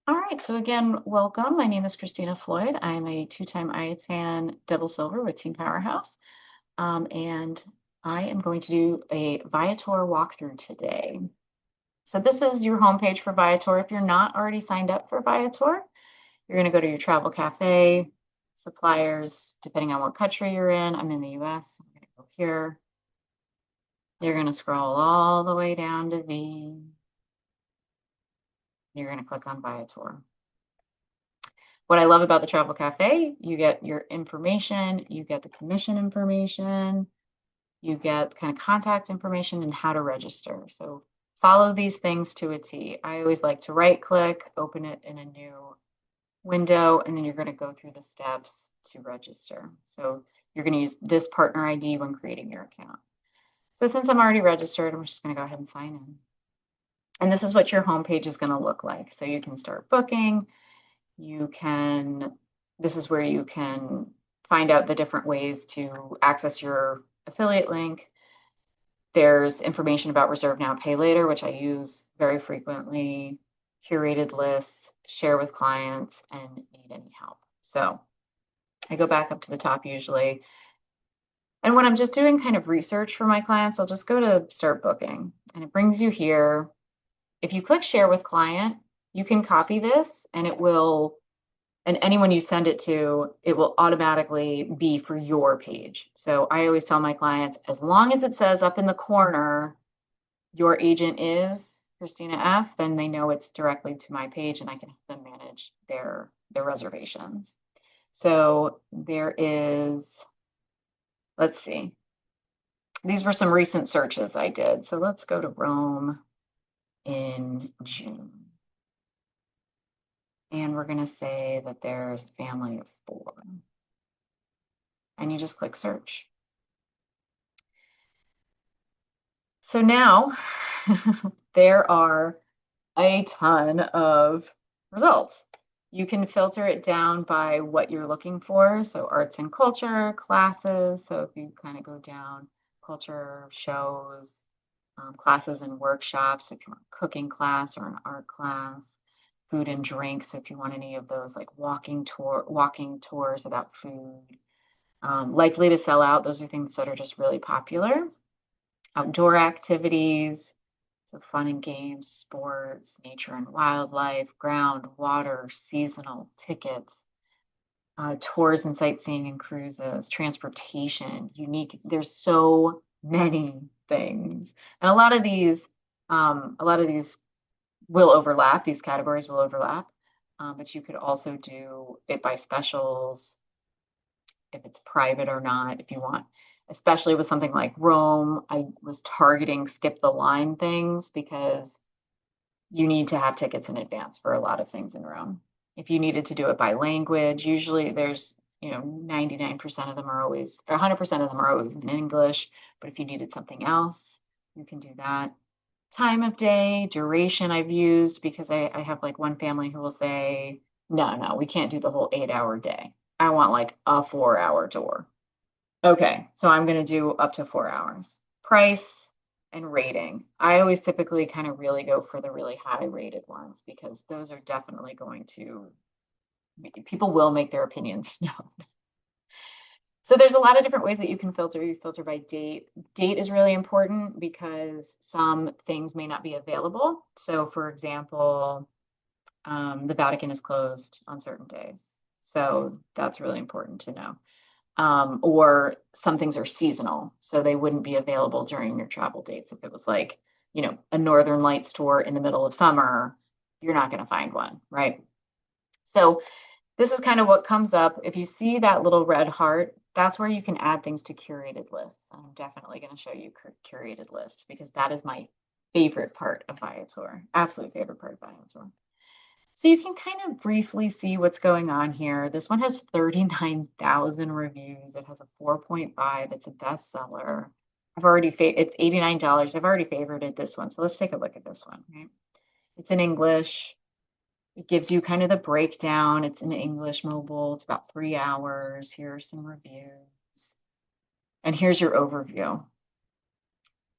All right, so again, welcome. My name is Christina Floyd. I'm a two-time IATAN double silver with Team Powerhouse, and I am going to do a Viator walkthrough today. So this is your homepage for Viator. If you're not already signed up for Viator, you're going to go to your travel cafe, suppliers, depending on what country you're in. I'm in the US, so I'm going to go here. You're going to scroll all the way down to V. You're going to click on Viator. What I love about the Travel Cafe, you get your information, you get the commission information, you get kind of contact information and how to register. So follow these things to a T. I always like to right click, open it in a new window, and then you're going to go through the steps to register. So you're going to use this partner ID when creating your account. So since I'm already registered, I'm just going to go ahead and sign in. And this is what your homepage is going to look like. So you can start booking. This is where you can find out the different ways to access your affiliate link. There's information about reserve now, pay later, which I use very frequently, curated lists, share with clients, and need any help. So I go back up to the top usually. And when I'm just doing kind of research for my clients, I'll just go to start booking and it brings you here. If you click share with client, you can copy this and and anyone you send it to, it will automatically be for your page. So I always tell my clients, as long as it says up in the corner, your agent is Christina F., then they know it's directly to my page and I can help them manage their reservations. So there is, let's see, these were some recent searches I did. So let's go to Rome in June. And we're going to say that there's a family of 4. And you just click search. So now there are a ton of results. You can filter it down by what you're looking for. So arts and culture, classes. So if you kind of go down, culture, shows, classes and workshops. So if you want a cooking class or an art class, food and drink. So if you want any of those like walking tours about food, likely to sell out. Those are things that are just really popular. Outdoor activities, so fun and games, sports, nature and wildlife, ground, water, seasonal, tickets, tours and sightseeing and cruises, transportation, unique. There's so many things. And a lot of these will overlap, these categories will overlap, but you could also do it by specials, if it's private or not, if you want. Especially with something like Rome, I was targeting skip the line things because you need to have tickets in advance for a lot of things in Rome. If you needed to do it by language, usually there's, 99% of them are always, or 100% of them are always in English. But if you needed something else, you can do that. Time of day, duration I've used because I have like one family who will say, no, we can't do the whole 8-hour day. I want like a 4-hour tour. Okay, so I'm going to do up to 4 hours. Price and rating. I always typically kind of really go for the really high rated ones because those are definitely people will make their opinions known. So there's a lot of different ways that you can filter. You filter by date. Date is really important because some things may not be available. So for example, the Vatican is closed on certain days. So that's really important to know. Or some things are seasonal, so they wouldn't be available during your travel dates. If it was like, a Northern Lights tour in the middle of summer, you're not going to find one, right? So this is kind of what comes up. If you see that little red heart, that's where you can add things to curated lists. I'm definitely going to show you curated lists because that is my favorite part of Viator, absolute favorite part of Viator. So you can kind of briefly see what's going on here. This one has 39,000 reviews. It has a 4.5. It's a bestseller. It's $89. I've already favorited this one. So let's take a look at this one, right? It's in English. It gives you kind of the breakdown. It's in English mobile. It's about 3 hours. Here are some reviews. And here's your overview.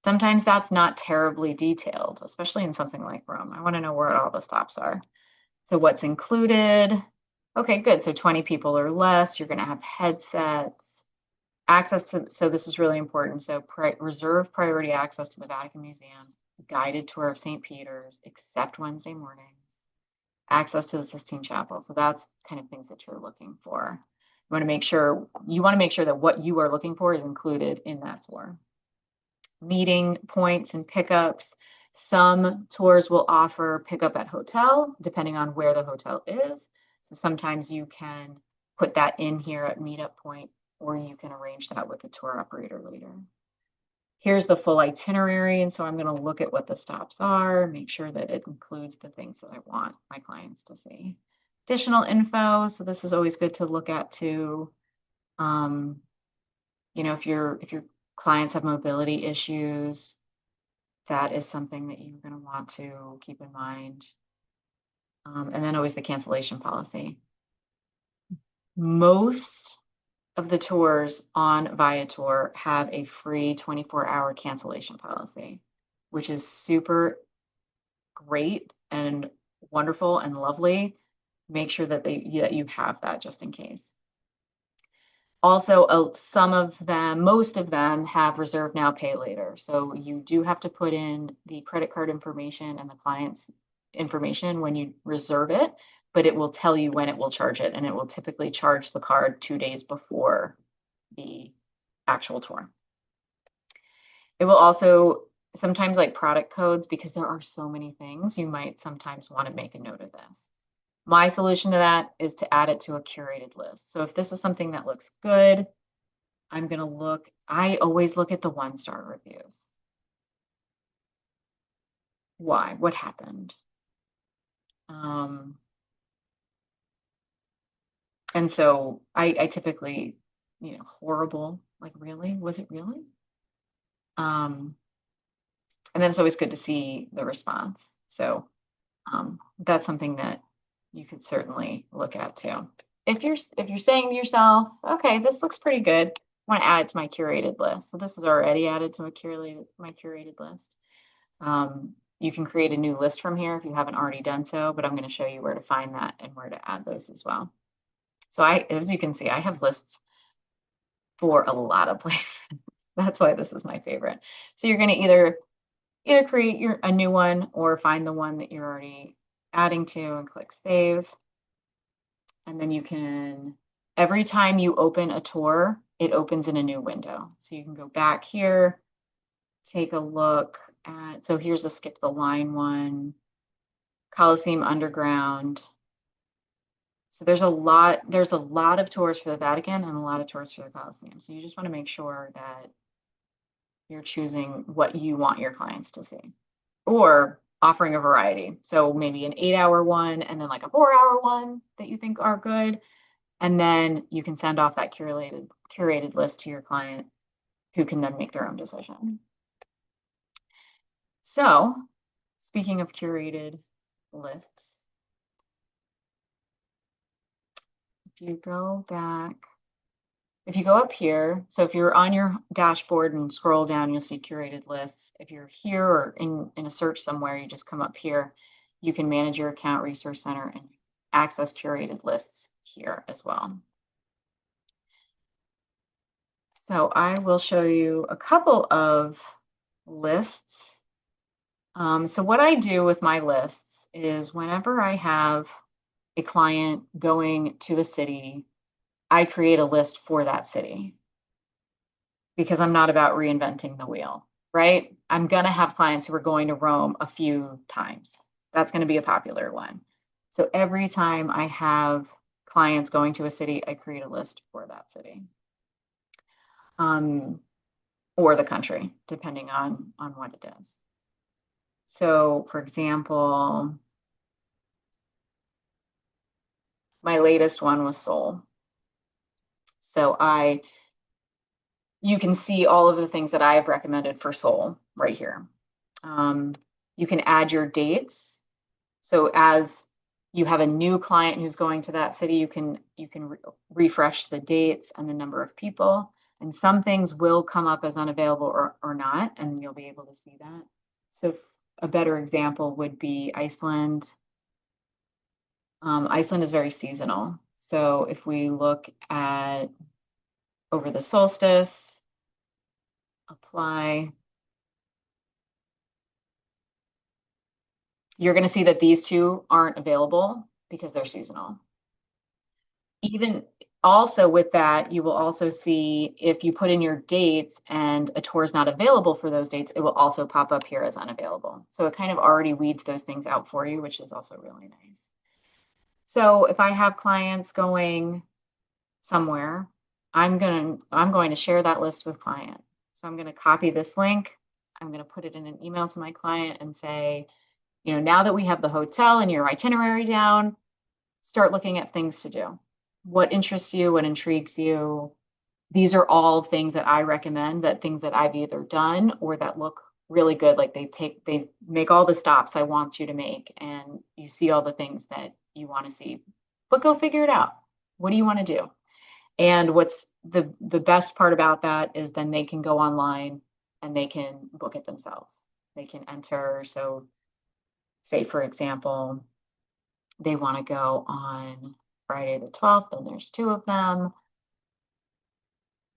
Sometimes that's not terribly detailed, especially in something like Rome. I want to know where all the stops are. So what's included? Okay, good. So 20 people or less, you're going to have headsets, access to, so this is really important. So reserve priority access to the Vatican museums, guided tour of St. Peter's, except Wednesday mornings, access to the Sistine Chapel. So that's kind of things that you're looking for. You want to make sure that what you are looking for is included in that tour. Meeting points and pickups. Some tours will offer pickup at hotel, depending on where the hotel is. So sometimes you can put that in here at meetup point, or you can arrange that with the tour operator later. Here's the full itinerary, and so I'm going to look at what the stops are, make sure that it includes the things that I want my clients to see. Additional info, so this is always good to look at too. You know, if your clients have mobility issues, that is something that you're going to want to keep in mind. And then always the cancellation policy. Most of the tours on Viator have a free 24-hour cancellation policy, which is super great and wonderful and lovely. Make sure that you have that just in case. Also, most of them have reserve now, pay later. So you do have to put in the credit card information and the client's information when you reserve it, but it will tell you when it will charge it, and it will typically charge the card 2 days before the actual tour. It will also sometimes, like product codes, because there are so many things, you might sometimes want to make a note of this. My solution to that is to add it to a curated list. So if this is something that looks good, I'm going to look, I always look at the 1-star reviews. Why? What happened? And so I typically, you know, horrible, like really? Was it really? And then it's always good to see the response. So that's something that you could certainly look at too. If you're saying to yourself, okay, this looks pretty good, I want to add it to my curated list. So this is already added to my curated list. You can create a new list from here if you haven't already done so, but I'm going to show you where to find that and where to add those as well. So as you can see, I have lists for a lot of places. That's why this is my favorite. So you're going to either create a new one or find the one that you're already adding to and click save. And then you can, every time you open a tour, it opens in a new window. So you can go back here, take a look at, so here's a skip the line one, Colosseum Underground. So there's a lot of tours for the Vatican and a lot of tours for the Colosseum. So you just want to make sure that you're choosing what you want your clients to see, or offering a variety. So maybe an 8-hour one and then like a 4-hour one that you think are good. And then you can send off that curated list to your client, who can then make their own decision. So speaking of curated lists, if you go up here, so if you're on your dashboard and scroll down, you'll see curated lists. If you're here or in a search somewhere, you just come up here. You can manage your account resource center and access curated lists here as well. So I will show you a couple of lists. So what I do with my lists is whenever I have a client going to a city, I create a list for that city, because I'm not about reinventing the wheel, right? I'm going to have clients who are going to Rome a few times. That's going to be a popular one. So every time I have clients going to a city, I create a list for that city. Or the country, depending on what it is. So for example, my latest one was Seoul. So you can see all of the things that I have recommended for Seoul right here. You can add your dates. So as you have a new client who's going to that city, you can refresh the dates and the number of people. And some things will come up as unavailable or not, and you'll be able to see that. So a better example would be Iceland. Iceland is very seasonal. So if we look at over the solstice, apply, you're going to see that these two aren't available because they're seasonal. Even also with that, you will also see if you put in your dates and a tour is not available for those dates, it will also pop up here as unavailable. So it kind of already weeds those things out for you, which is also really nice. So if I have clients going somewhere, I'm going to share that list with client. So I'm going to copy this link. I'm going to put it in an email to my client and say, you know, now that we have the hotel and your itinerary down, start looking at things to do. What interests you? What intrigues you? These are all things that I recommend, that things that I've either done or that look really good. Like they make all the stops I want you to make, and you see all the things that you want to see. But go figure it out. What do you want to do? And what's the best part about that is then they can go online and they can book it themselves. They can enter. So say, for example, they want to go on Friday the 12th, and there's two of them.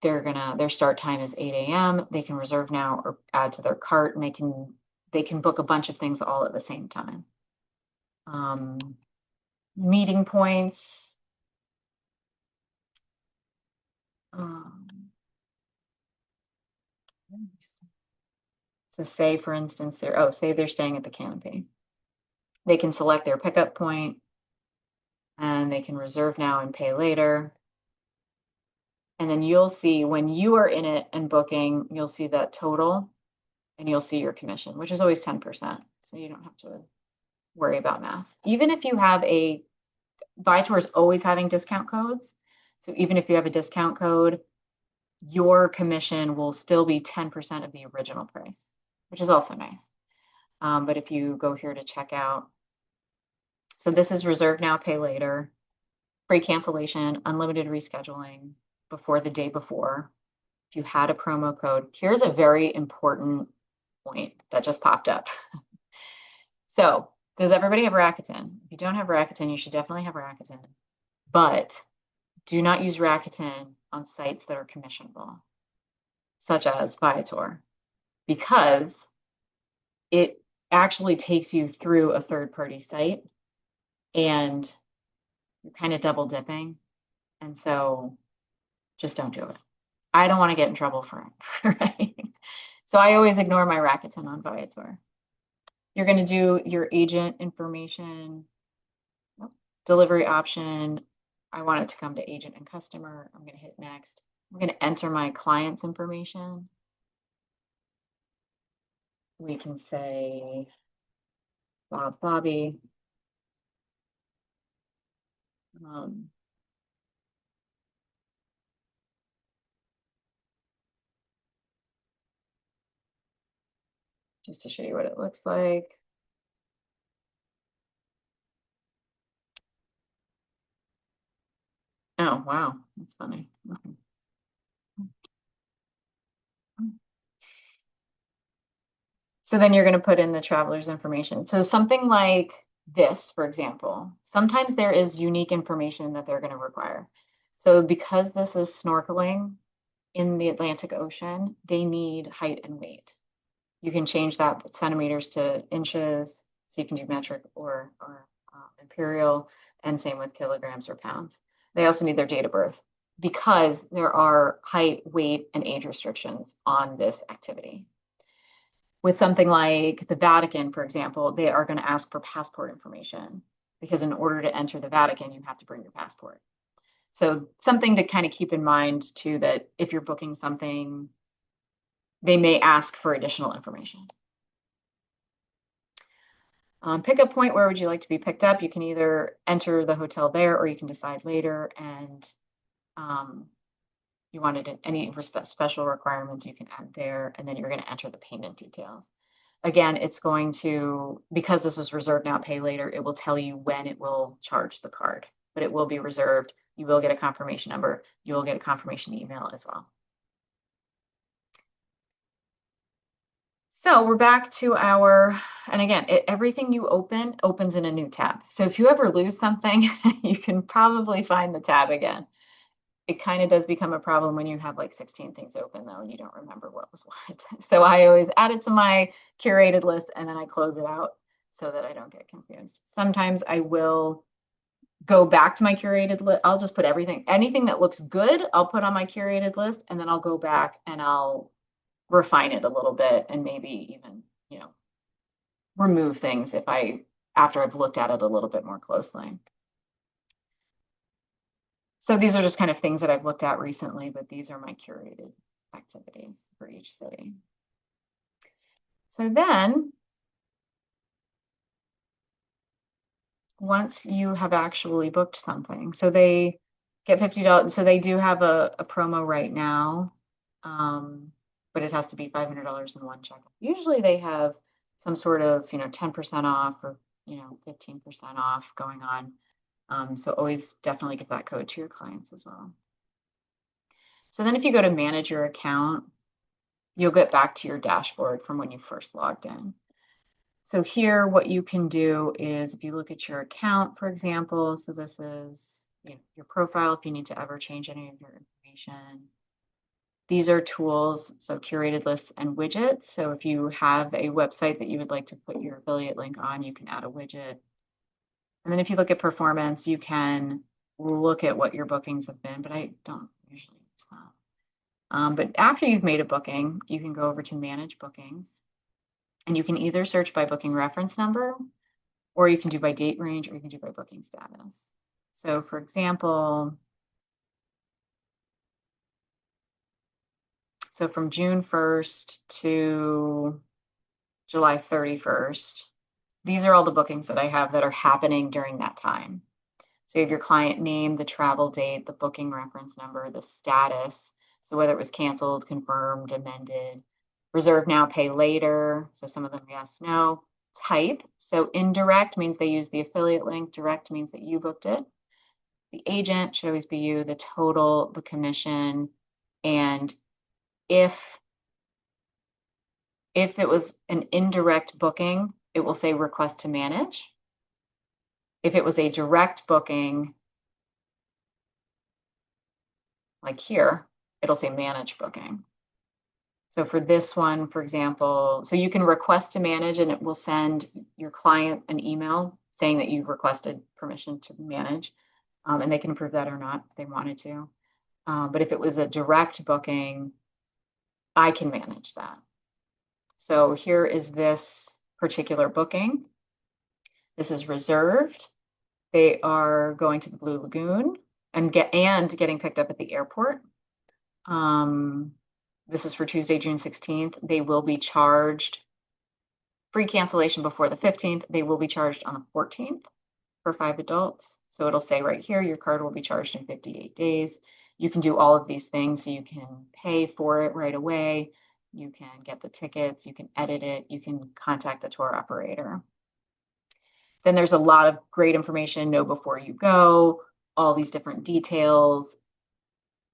Their start time is 8 a.m. They can reserve now or add to their cart, and they can book a bunch of things all at the same time. Meeting points. So say, for instance, say they're staying at the Canopy. They can select their pickup point and they can reserve now and pay later. And then you'll see when you are in it and booking, you'll see that total and you'll see your commission, which is always 10%. So you don't have to worry about math. Even if you have Viator is always having discount codes. So even if you have a discount code, your commission will still be 10% of the original price, which is also nice. But if you go here to check out, so this is reserve now, pay later, free cancellation, unlimited rescheduling before the day before. If you had a promo code, here's a very important point that just popped up. So does everybody have Rakuten? If you don't have Rakuten, you should definitely have Rakuten. But do not use Rakuten on sites that are commissionable, such as Viator, because it actually takes you through a third-party site and you're kind of double dipping. And so just don't do it. I don't want to get in trouble for it, right? So I always ignore my Rakuten on Viator. You're going to do your agent information, delivery option. I want it to come to agent and customer. I'm going to hit next. I'm going to enter my client's information. We can say Bob, Bobby. Just to show you what it looks like. Oh, wow. That's funny. Okay. So then you're going to put in the traveler's information. So something like this, for example, sometimes there is unique information that they're going to require. So because this is snorkeling in the Atlantic Ocean, they need height and weight. You can change that centimeters to inches, so you can do metric or imperial, and same with kilograms or pounds. They also need their date of birth because there are height, weight, and age restrictions on this activity. With something like the Vatican, for example, they are going to ask for passport information because in order to enter the Vatican, you have to bring your passport. So something to kind of keep in mind too, that if you're booking something, they may ask for additional information. Pickup point, where would you like to be picked up? You can either enter the hotel there or you can decide later, and you wanted any special requirements you can add there, and then you're going to enter the payment details. Again, it's going to, because this is reserved now, pay later, it will tell you when it will charge the card, but it will be reserved. You will get a confirmation number. You will get a confirmation email as well. So we're back to and again, everything you open opens in a new tab. So if you ever lose something, you can probably find the tab again. It kind of does become a problem when you have like 16 things open though, and you don't remember what was what. So I always add it to my curated list and then I close it out so that I don't get confused. Sometimes I will go back to my curated list. I'll just put anything that looks good, I'll put on my curated list, and then I'll go back and I'll refine it a little bit and maybe even, remove things after I've looked at it a little bit more closely. So these are just kind of things that I've looked at recently, but these are my curated activities for each city. So then once you have actually booked something, so they get $50. So they do have a promo right now, but it has to be $500 in one check. Usually they have some sort of, 10% off or, 15% off going on. So always definitely give that code to your clients as well. So then if you go to manage your account, you'll get back to your dashboard from when you first logged in. So here, what you can do is if you look at your account, for example, so this is your profile if you need to ever change any of your information. These are tools, so curated lists and widgets. So if you have a website that you would like to put your affiliate link on, you can add a widget. And then if you look at performance, you can look at what your bookings have been, but I don't usually use that. But after you've made a booking, you can go over to manage bookings. And you can either search by booking reference number, or you can do by date range, or you can do by booking status. So for example, so from June 1st to July 31st, these are all the bookings that I have that are happening during that time. So you have your client name, the travel date, the booking reference number, the status. So whether it was canceled, confirmed, amended, reserve now, pay later. So some of them, yes, no. Type. So indirect means they use the affiliate link. Direct means that you booked it. The agent should always be you, the total, the commission. And if it was an indirect booking, it will say request to manage. If it was a direct booking, like here, it'll say manage booking. So for this one, for example, so you can request to manage and it will send your client an email saying that you've requested permission to manage, and they can approve that or not if they wanted to. But if it was a direct booking, I can manage that. So here is this particular booking. This is reserved. They are going to the Blue Lagoon and getting picked up at the airport. This is for Tuesday, June 16th. They will be charged free cancellation before the 15th. They will be charged on the 14th for 5 adults. So it'll say right here, your card will be charged in 58 days. You can do all of these things. So you can pay for it right away. You can get the tickets. You can edit it. You can contact the tour operator. Then there's a lot of great information, know before you go, all these different details,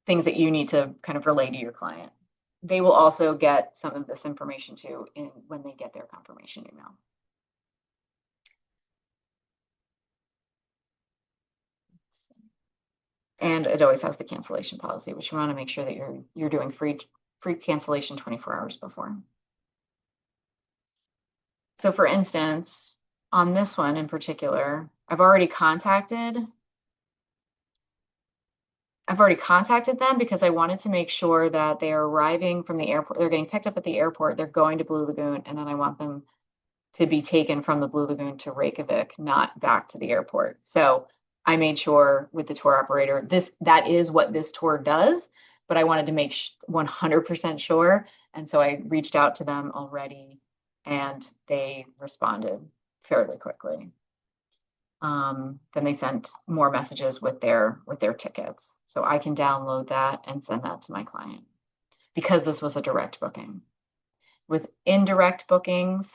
things that you need to kind of relay to your client. They will also get some of this information too when they get their confirmation email. And it always has the cancellation policy, which you want to make sure that you're doing free cancellation 24 hours before. So for instance, on this one in particular, I've already contacted them because I wanted to make sure that they are arriving from the airport. They're getting picked up at the airport. They're going to Blue Lagoon, and then I want them to be taken from the Blue Lagoon to Reykjavik, not back to the airport. So I made sure with the tour operator, that is what this tour does, but I wanted to make 100% sure. And so I reached out to them already and they responded fairly quickly. Then they sent more messages with their tickets. So I can download that and send that to my client because this was a direct booking. With indirect bookings,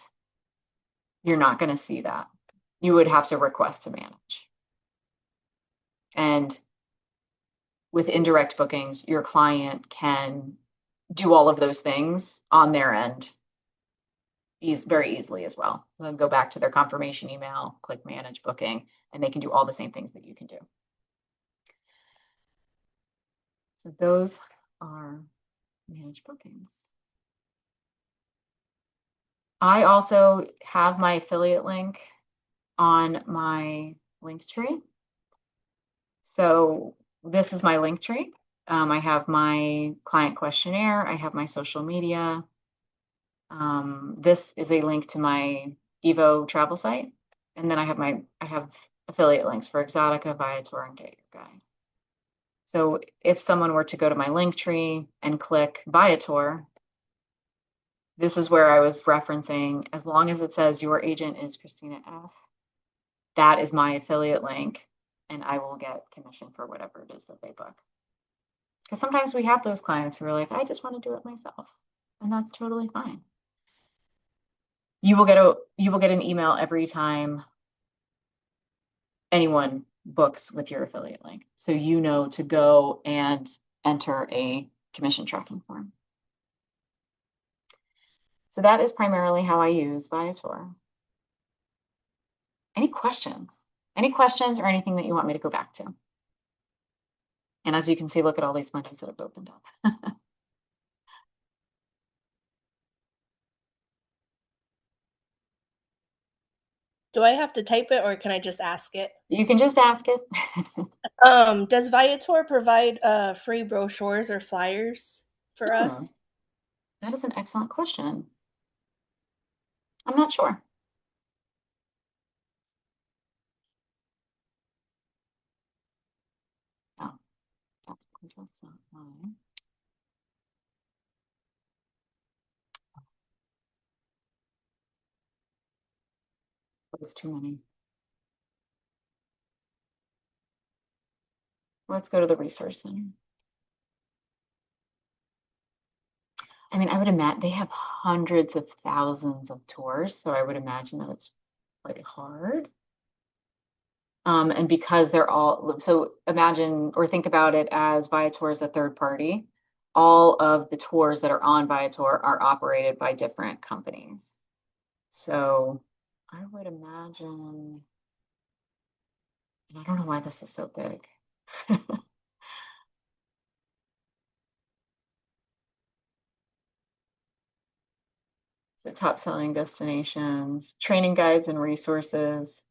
you're not going to see that. You would have to request to manage. And with indirect bookings, your client can do all of those things on their end very easily as well. They'll go back to their confirmation email, click manage booking, and they can do all the same things that you can do. So those are manage bookings. I also have my affiliate link on my link tree. So this is my link tree. I have my client questionnaire. I have my social media. This is a link to my Evo travel site. And then I have affiliate links for Exotica, Viator, and Get Your Guide. So if someone were to go to my link tree and click Viator, this is where I was referencing, as long as it says your agent is Christina F., that is my affiliate link, and I will get commission for whatever it is that they book. Because sometimes we have those clients who are like, I just want to do it myself, and that's totally fine. You will get an email every time anyone books with your affiliate link, so you know to go and enter a commission tracking form. So that is primarily how I use Viator. Any questions? Any questions or anything that you want me to go back to? And as you can see, look at all these windows that have opened up. Do I have to type it or can I just ask it? You can just ask it. Does Viator provide free brochures or flyers for us? That is an excellent question. I'm not sure. Oh, that's because that's not mine. There's too many. Let's go to the resource center. I mean, I would imagine they have hundreds of thousands of tours, so I would imagine that it's quite hard. And because they're all, so imagine or think about it as Viator is a third party. All of the tours that are on Viator are operated by different companies. So I would imagine, and I don't know why this is so big. So top selling destinations, training guides and resources.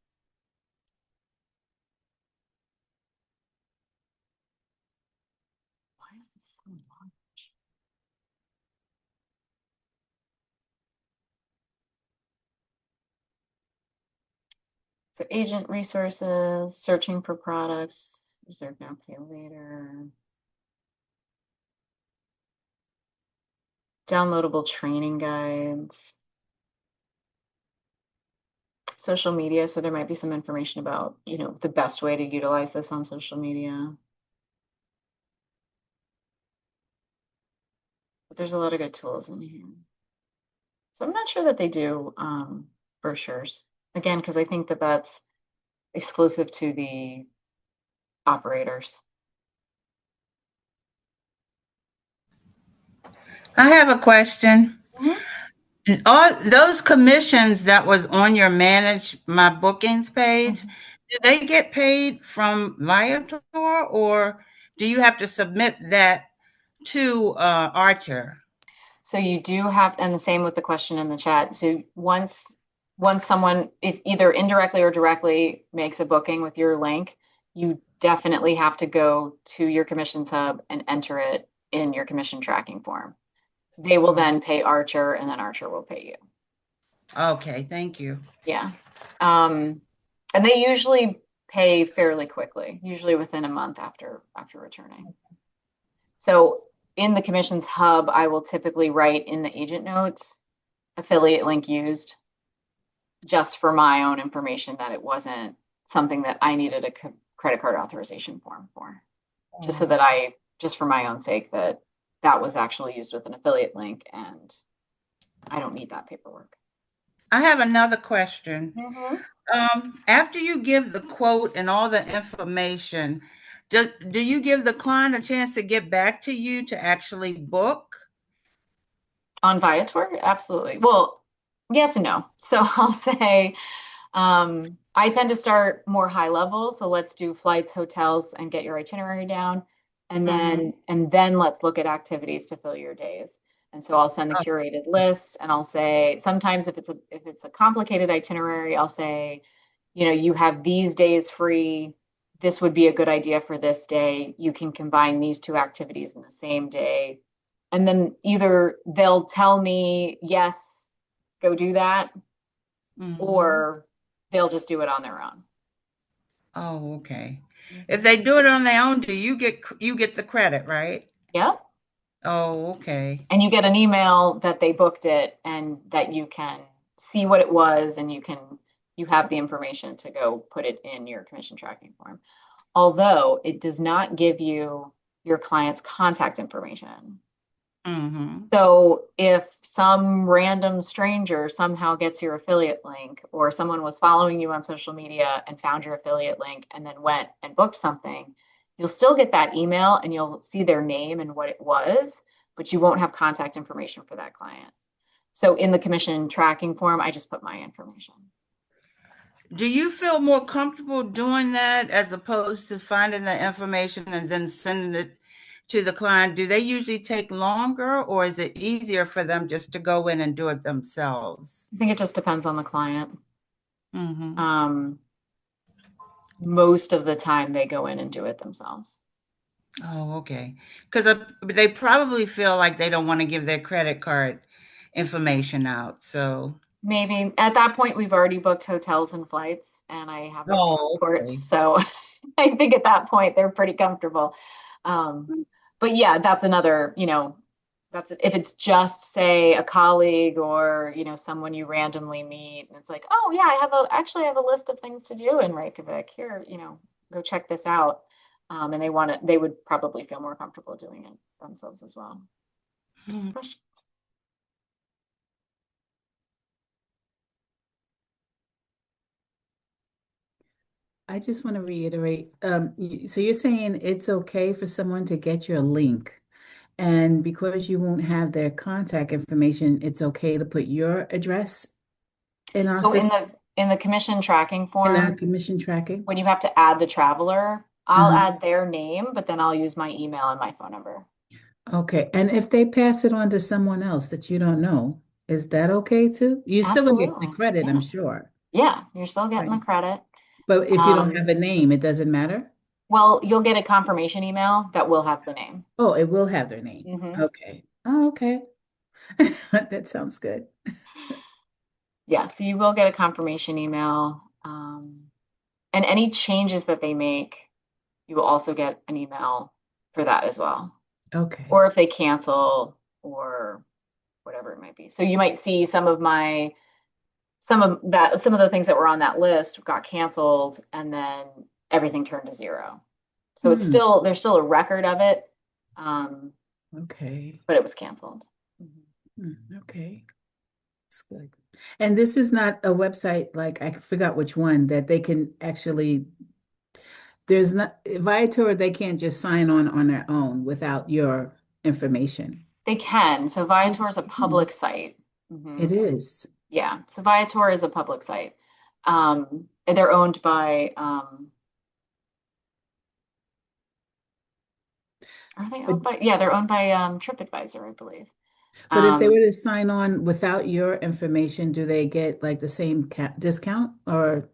Why is this so large? So agent resources, searching for products, reserve now, pay later. Downloadable training guides. Social media, so there might be some information about, the best way to utilize this on social media. But there's a lot of good tools in here. So I'm not sure that they do brochures. Again, because I think that that's exclusive to the operators. I have a question. Mm-hmm. All those commissions that was on your manage my bookings page, do they get paid from Viator or do you have to submit that to Archer? So you do have, and the same with the question in the chat. So once someone, if either indirectly or directly makes a booking with your link, you definitely have to go to your commissions hub and enter it in your commission tracking form. They will then pay Archer, and then Archer will pay you. Okay, thank you. Yeah. And they usually pay fairly quickly, usually within a month after returning. So in the commissions hub, I will typically write in the agent notes, affiliate link used, just for my own information that it wasn't something that I needed a credit card authorization form for. Just so that just for my own sake, that was actually used with an affiliate link and I don't need that paperwork. I have another question. Mm-hmm. After you give the quote and all the information, do you give the client a chance to get back to you to actually book? On Viator? Absolutely. Well, yes and no. So I'll say I tend to start more high level. So let's do flights, hotels, and get your itinerary down. Mm-hmm. And then let's look at activities to fill your days. And so I'll send the curated list and I'll say sometimes if it's a complicated itinerary, I'll say, you know, you have these days free. This would be a good idea for this day. You can combine these two activities in the same day. And then either they'll tell me, yes, go do that, Mm-hmm. or they'll just do it on their own. Oh, okay. If Mhm. they do it on their own, do you get the credit, right? Yep. Oh, okay. And you get an email that they booked it and that you can see what it was and you have the information to go put it in your commission tracking form. Although it does not give you your client's contact information. Mm-hmm. So if some random stranger somehow gets your affiliate link, or someone was following you on social media and found your affiliate link and then went and booked something, you'll still get that email and you'll see their name and what it was, but you won't have contact information for that client. So in the commission tracking form, I just put my information. Do you feel more comfortable doing that as opposed to finding the information and then sending it to the client? Do they usually take longer, or is it easier for them just to go in and do it themselves? I think it just depends on the client. Mm-hmm. Um, Most of the time they go in and do it themselves. Oh, okay. Because they probably feel like they don't want to give their credit card information out. So, Maybe at that point, we've already booked hotels and flights, and I have their oh, passports. okay. So I think at that point, they're pretty comfortable. Um, but yeah, that's another, you know, if it's just, say, a colleague or, you know, someone you randomly meet, and it's like, oh, yeah, actually, I have a list of things to do in Reykjavik. Here, you know, go check this out. And they would probably feel more comfortable doing it themselves as well. Questions? I just want to reiterate, so you're saying it's okay for someone to get your link, and because you won't have their contact information, it's okay to put your address in our So in system, the commission tracking in our form, commission tracking? when you have to add the traveler, I'll Uh-huh. add their name, but then I'll use my email and my phone number. Okay, and if they pass it on to someone else that you don't know, is that okay too? You're still gonna get the Absolutely. credit, I'm Yeah. sure, Yeah. You're still getting the right? credit. But if you don't have Um, a name, it doesn't matter? well, you'll get a confirmation email that will have the name. Oh, it will have their name. Hmm. Okay. Oh, okay. That sounds good. Yeah. So you will get a confirmation email. And any changes that they make, you will also get an email for that as well. Okay. Or if they cancel or whatever it might be. So you might see some of the things that were on that list got canceled and then everything turned to zero. So Hmm. there's still a record of it, um, Okay. but it was canceled. Mhm. Okay. That's good. And this is not a website like I forgot which one that they can actually there's not Viator, they can't just sign on their own without your information. They can. So Viator is a Mhm. public site. Hmm. It is. Yeah. So Viator is a public site. And they're owned by, are they But owned by, yeah, they're owned by TripAdvisor, I believe. but if they were Um, to sign on without your information, do they get like the same discount or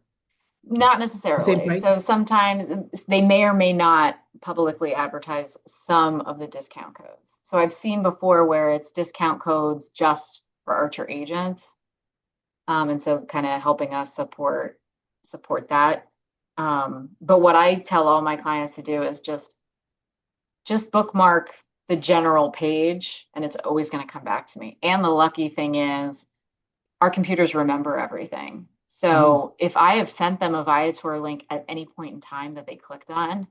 Not the same necessarily. So price? sometimes they may or may not publicly advertise some of the discount codes. So I've seen before where it's discount codes just for Archer agents. And so kind of helping us support that. But what I tell all my clients to do is just bookmark the general page and it's always going to come back to me. And the lucky thing is our computers remember everything. Oh, So if I have sent them a Viator link at any point in time that they clicked on,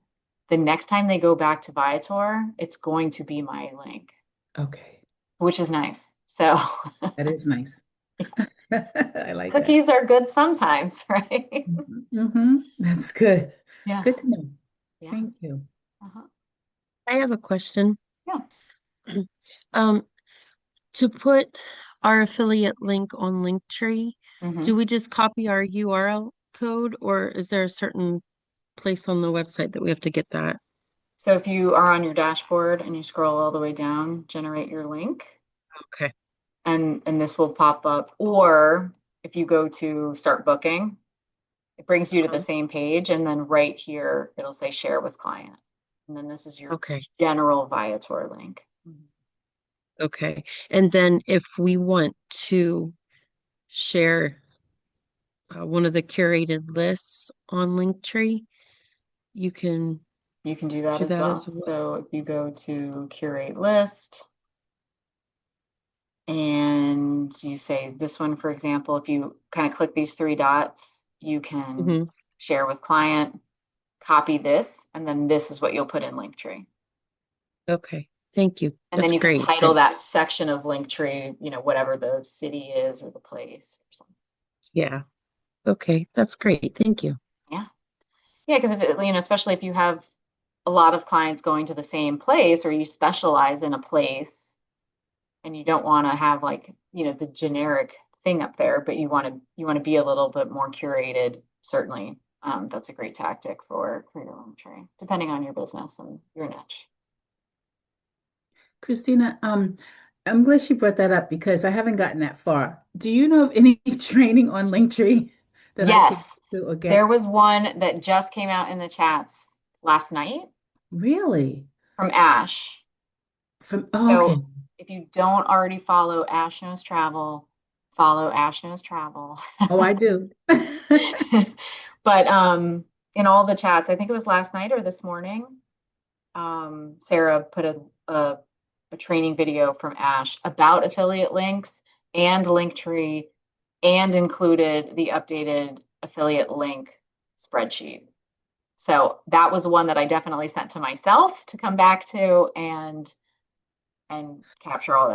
the next time they go back to Viator, it's going to be my link, okay. which is nice. So That is nice. I like that. cookies are good sometimes, right? That's good. Yeah. Good to know. Yeah. Thank you. Uh-huh. I have a question. Yeah. Um, to put our affiliate link on Linktree, Mhm. do we just copy our URL code, or is there a certain place on the website that we have to get that? So if you are on your dashboard and you scroll all the way down, generate your link, Okay. and this will pop up. Or if you go to start booking, it brings you to the same page, and then right here it'll say share with client. And then this is your Okay. general Viator link. Okay. And then if we want to share one of the curated lists on Linktree, you can You can do that do as that well. as well. So if you go to curate list and you say this one, for example, if you kind of click these three dots, you can Mhm. share with client, copy this, and then this is what you'll put in Linktree. Okay. Thank you. And then That's you can great. title that Thanks. section of Linktree, whatever the city is or the place or something. Yeah. Okay. That's great. Thank you. Yeah. Yeah, because especially if you have a lot of clients going to the same place or you specialize in a place and you don't want to have the generic thing up there, but you want to be a little bit more curated, certainly. That's a great tactic for your Linktree, depending on your business and your niche. Christina, I'm glad she brought that up because I haven't gotten that far. Do you know of any training on Linktree that I could Yes, do or there get? was one that just came out in the chats last night Really? from Ash. Okay. So if you don't already follow Ash Knows Travel, follow Ash Knows Travel. Oh, I do. But in all the chats, I think it was last night or this morning, Sarah put a training video from Ash about affiliate links and Linktree and included the updated affiliate link spreadsheet. So that was one that I definitely sent to myself to come back to and capture all that.